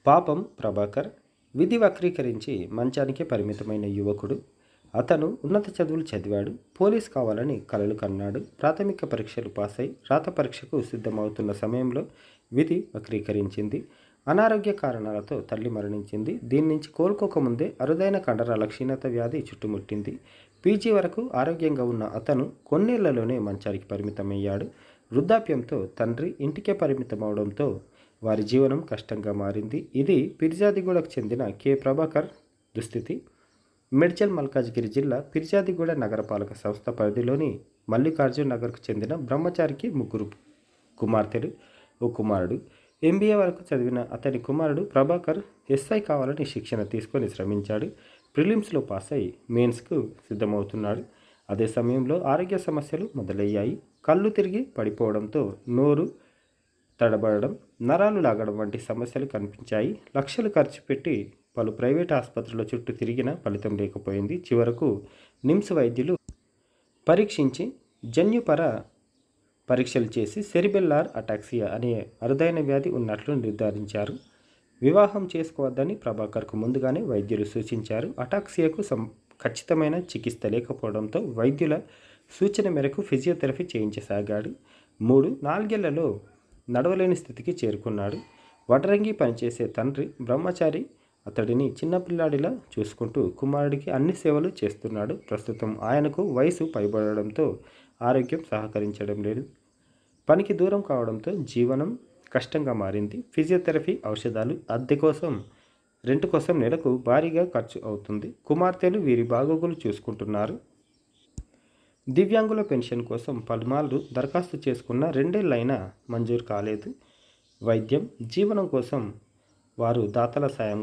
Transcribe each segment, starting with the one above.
పాపం ప్రభాకర్ విధి వక్రీకరించి మంచానికే పరిమితమైన యువకుడు. అతను ఉన్నత చదువులు చదివాడు, పోలీస్ కావాలని కలలు కన్నాడు. ప్రాథమిక పరీక్షలు పాస్ అయి రాత పరీక్షకు సిద్ధమవుతున్న సమయంలో విధి వక్రీకరించింది. అనారోగ్య కారణాలతో తల్లి మరణించింది. దీని నుంచి కోలుకోకముందే అరుదైన కండరాల క్షీణత వ్యాధి చుట్టుముట్టింది. పీజీ వరకు ఆరోగ్యంగా ఉన్న అతను కొన్నేళ్లలోనే మంచానికి పరిమితమయ్యాడు. వృద్ధాప్యంతో తండ్రి ఇంటికే పరిమితమవడంతో వారి జీవనం కష్టంగా మారింది. ఇది ఫిర్యాదిగూడకు చెందిన కె ప్రభాకర్ దుస్థితి. మేడ్చల్ మల్కాజ్గిరి జిల్లా ఫిర్యాదిగూడ నగరపాలక సంస్థ పరిధిలోని మల్లికార్జున్ నగర్కు చెందిన బ్రహ్మచారికి 3 కుమార్తెలు, ఓ కుమారుడు. ఎంబీఏ వరకు చదివిన అతని కుమారుడు ప్రభాకర్ ఎస్ఐ కావాలని శిక్షణ తీసుకొని శ్రమించాడు. ప్రిలిమ్స్లో పాస్ అయి మెయిన్స్కు సిద్ధమవుతున్నాడు. అదే సమయంలో ఆరోగ్య సమస్యలు మొదలయ్యాయి. కళ్ళు తిరిగి పడిపోవడంతో నోరు తడబడడం, నరాలు లాగడం వంటి సమస్యలు కనిపించాయి. లక్షలు ఖర్చు పెట్టి పలు ప్రైవేట్ ఆసుపత్రుల చుట్టూ తిరిగిన ఫలితం లేకపోయింది. చివరకు నిమ్స్ వైద్యులు పరీక్షించి జన్యుపర పరీక్షలు చేసి సెరిబెల్లార్ అటాక్సియా అనే అరుదైన వ్యాధి ఉన్నట్లు నిర్ధారించారు. వివాహం చేసుకోవద్దని ప్రభాకర్కు ముందుగానే వైద్యులు సూచించారు. అటాక్సియాకు ఖచ్చితమైన చికిత్స లేకపోవడంతో వైద్యుల సూచన మేరకు ఫిజియోథెరపీ చేయించసాగాడు. 4 ఏళ్లలో నడవలేని స్థితికి చేరుకున్నాడు. వడ్రంగి పనిచేసే తండ్రి బ్రహ్మచారి అతడిని చిన్నపిల్లాడిలా చూసుకుంటూ కుమారుడికి అన్ని సేవలు చేస్తున్నాడు. ప్రస్తుతం ఆయనకు వయసు పైబడడంతో ఆరోగ్యం సహకరించడం లేదు. పనికి దూరం కావడంతో జీవనం కష్టంగా మారింది. ఫిజియోథెరపీ, ఔషధాలు, అద్దె కోసం, రెంట్ కోసం నెలకు భారీగా ఖర్చు అవుతుంది. కుమార్తెలు వీరి బాగోగులు చూసుకుంటున్నారు. దివ్యాంగుల పెన్షన్ కోసం పలుమార్లు దరఖాస్తు చేసుకున్న 2 ఏళ్లైనా మంజూరు కాలేదు. వైద్యం, జీవనం కోసం వారు దాతల సాయం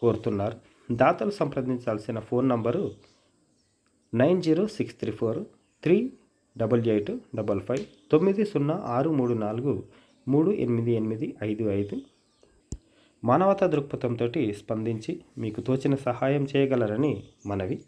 కోరుతున్నారు. దాతలు సంప్రదించాల్సిన ఫోన్ నంబరు 9063438855 9063438855. మానవతా దృక్పథంతో స్పందించి మీకు తోచిన సహాయం చేయగలరని మనవి.